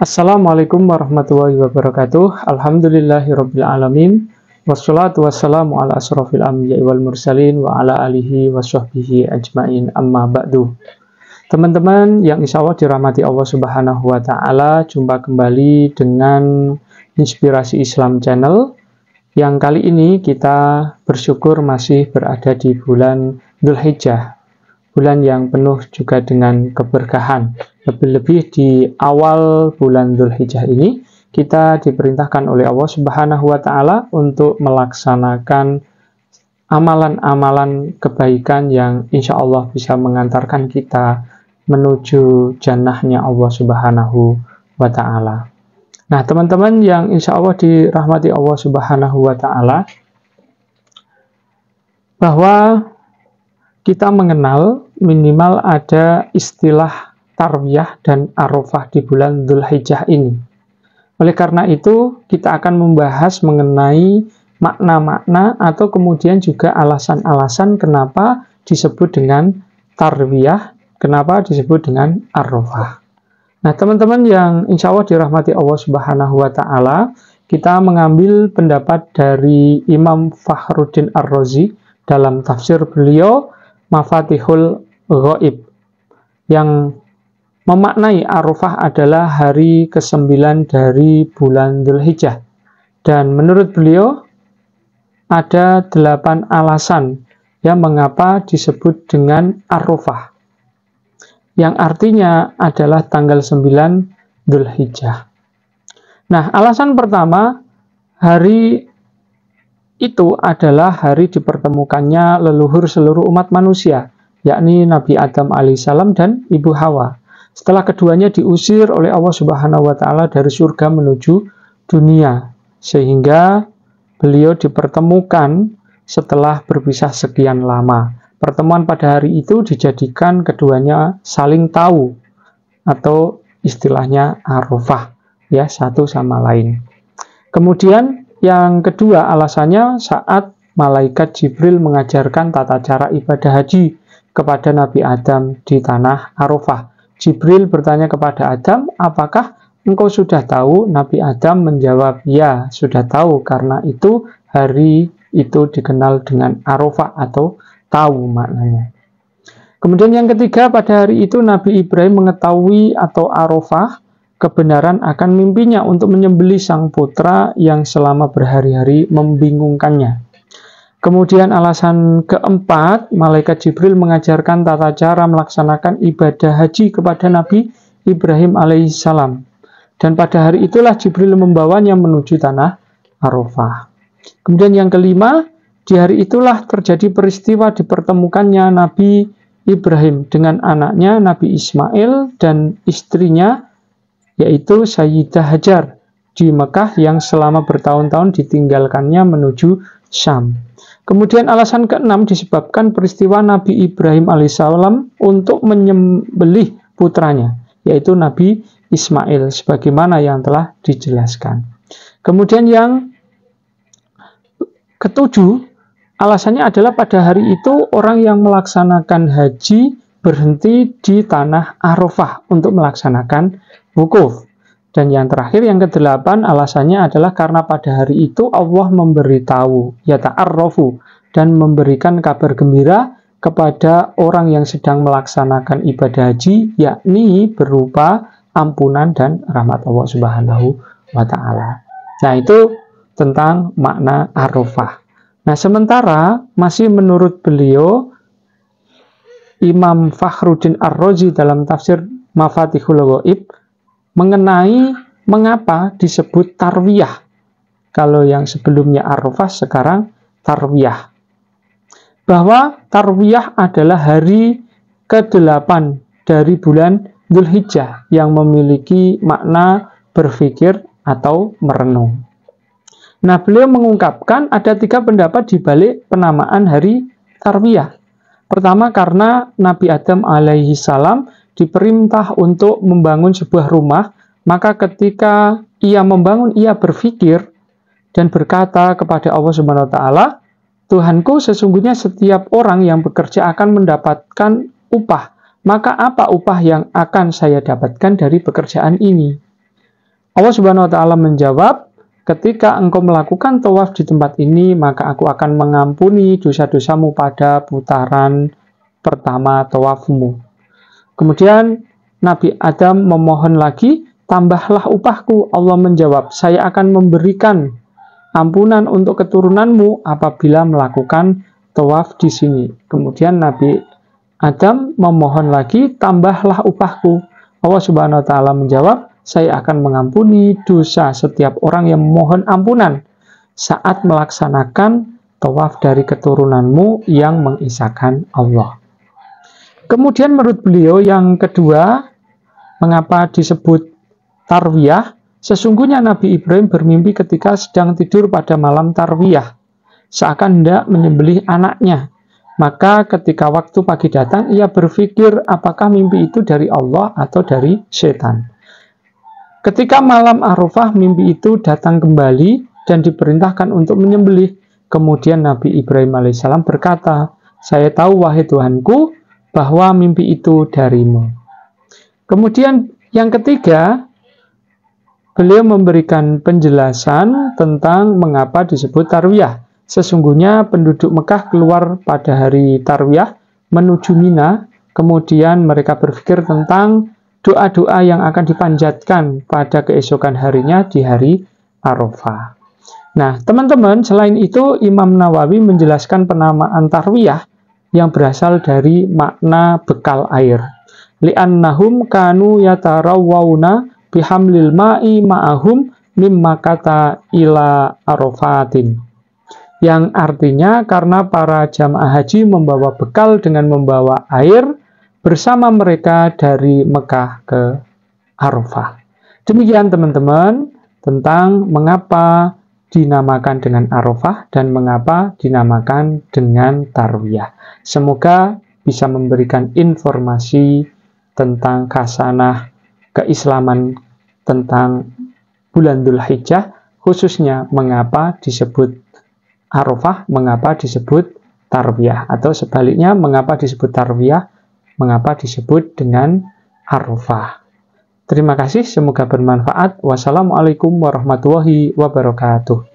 Assalamualaikum warahmatullahi wabarakatuh. Alhamdulillahirabbil alamin. Wassalatu wassalamu ala asrofil anbiya'i wal mursalin wa ala alihi washabbihi ajmain, amma ba'du. Teman-teman yang insya Allah dirahmati Allah Subhanahu wa taala, jumpa kembali dengan Inspirasi Islam Channel. Yang kali ini kita bersyukur masih berada di bulan Dzulhijjah, bulan yang penuh juga dengan keberkahan. Lebih-lebih di awal bulan Dzulhijjah ini, kita diperintahkan oleh Allah Subhanahu wa taala untuk melaksanakan amalan-amalan kebaikan yang insya Allah bisa mengantarkan kita menuju jannahnya Allah Subhanahu wa taala. Nah, teman-teman yang insya Allah dirahmati Allah Subhanahu wa taala, bahwa kita mengenal minimal ada istilah tarwiyah dan arafah di bulan Dzulhijjah ini. Oleh karena itu, kita akan membahas mengenai makna-makna atau kemudian juga alasan-alasan kenapa disebut dengan tarwiyah, kenapa disebut dengan arafah. Nah, teman-teman yang insya Allah dirahmati Allah Subhanahu wa taala, kita mengambil pendapat dari Imam Fakhruddin Ar-Razi dalam tafsir beliau Mafatihul Ghaib, yang memaknai Arafah adalah hari ke-9 dari bulan Dzulhijjah. Dan menurut beliau ada 8 alasan yang mengapa disebut dengan Arafah, yang artinya adalah tanggal 9 Dzulhijjah. Nah, alasan pertama, hari itu adalah hari dipertemukannya leluhur seluruh umat manusia, yakni Nabi Adam alaihissalam dan Ibu Hawa. Setelah keduanya diusir oleh Allah Subhanahu wa taala dari surga menuju dunia, sehingga beliau dipertemukan setelah berpisah sekian lama. Pertemuan pada hari itu dijadikan keduanya saling tahu, atau istilahnya Arafah, ya, satu sama lain. Kemudian yang kedua alasannya saat malaikat Jibril mengajarkan tata cara ibadah haji kepada Nabi Adam di tanah Arafah. Jibril bertanya kepada Adam, apakah engkau sudah tahu? Nabi Adam menjawab, ya, sudah tahu, karena itu hari itu dikenal dengan Arafah atau tahu maknanya. Kemudian yang ketiga, pada hari itu Nabi Ibrahim mengetahui atau Arafah kebenaran akan mimpinya untuk menyembelih sang putra yang selama berhari-hari membingungkannya. Kemudian alasan keempat, malaikat Jibril mengajarkan tata cara melaksanakan ibadah haji kepada Nabi Ibrahim alaihissalam. Dan pada hari itulah Jibril membawanya menuju tanah Arafah. Kemudian yang kelima, di hari itulah terjadi peristiwa dipertemukannya Nabi Ibrahim dengan anaknya Nabi Ismail dan istrinya, yaitu Sayyidah Hajar di Mekah yang selama bertahun-tahun ditinggalkannya menuju Syam. Kemudian alasan keenam disebabkan peristiwa Nabi Ibrahim alaihissalam untuk menyembelih putranya, yaitu Nabi Ismail, sebagaimana yang telah dijelaskan. Kemudian yang ketujuh, alasannya adalah pada hari itu orang yang melaksanakan haji berhenti di tanah Arafah untuk melaksanakan wukuf. Dan yang terakhir, yang kedelapan, alasannya adalah karena pada hari itu Allah memberitahu, yata'arrafu, dan memberikan kabar gembira kepada orang yang sedang melaksanakan ibadah haji, yakni berupa ampunan dan rahmat Allah Subhanahu wa taala. Nah, itu tentang makna Arafah. Nah, sementara masih menurut beliau, Imam Fakhruddin Ar-Razi dalam tafsir Mafatihul Ghaib mengenai mengapa disebut tarwiyah. Kalau yang sebelumnya Arafah, sekarang tarwiyah. Bahwa tarwiyah adalah hari ke-8 dari bulan Dzulhijjah yang memiliki makna berpikir atau merenung. Nah, beliau mengungkapkan ada 3 pendapat di balik penamaan hari tarwiyah. Pertama, karena Nabi Adam alaihissalam diperintah untuk membangun sebuah rumah, maka ketika ia membangun, ia berpikir dan berkata kepada Allah Subhanahu wa taala, Tuhanku, sesungguhnya setiap orang yang bekerja akan mendapatkan upah. Maka apa upah yang akan saya dapatkan dari pekerjaan ini? Allah Subhanahu wa taala menjawab, ketika engkau melakukan tawaf di tempat ini, maka aku akan mengampuni dosa-dosamu pada putaran pertama tawafmu. Kemudian Nabi Adam memohon lagi, tambahlah upahku. Allah menjawab, saya akan memberikan ampunan untuk keturunanmu apabila melakukan tawaf di sini. Kemudian Nabi Adam memohon lagi, tambahlah upahku. Allah Subhanahu wa taala menjawab, saya akan mengampuni dosa setiap orang yang memohon ampunan saat melaksanakan tawaf dari keturunanmu yang mengisahkan Allah. Kemudian menurut beliau yang kedua, mengapa disebut tarwiyah? Sesungguhnya Nabi Ibrahim bermimpi ketika sedang tidur pada malam tarwiyah, seakan hendak menyembelih anaknya. Maka ketika waktu pagi datang, ia berpikir apakah mimpi itu dari Allah atau dari setan. Ketika malam Arafah, mimpi itu datang kembali dan diperintahkan untuk menyembelih. Kemudian Nabi Ibrahim alaihissalam berkata, saya tahu wahai Tuhanku bahwa mimpi itu darimu. Kemudian yang ketiga, beliau memberikan penjelasan tentang mengapa disebut tarwiyah. Sesungguhnya penduduk Mekah keluar pada hari tarwiyah menuju Mina, kemudian mereka berpikir tentang doa-doa yang akan dipanjatkan pada keesokan harinya di hari Arafah. Nah, teman-teman, selain itu Imam Nawawi menjelaskan penamaan tarwiyah yang berasal dari makna bekal air. Li'annahum kanu yatarawwauna bihamlil ma'i ma'ahum mimma kata ila Arafatin. Yang artinya karena para jamaah haji membawa bekal dengan membawa air bersama mereka dari Mekah ke Arafah. Demikian teman-teman tentang mengapa dinamakan dengan Arafah dan mengapa dinamakan dengan tarwiyah. Semoga bisa memberikan informasi tentang khasanah keislaman tentang bulan Dzulhijjah, khususnya mengapa disebut Arafah, mengapa disebut tarwiyah, atau sebaliknya mengapa disebut tarwiyah, mengapa disebut dengan Arafah. Terima kasih, semoga bermanfaat. Wassalamualaikum warahmatullahi wabarakatuh.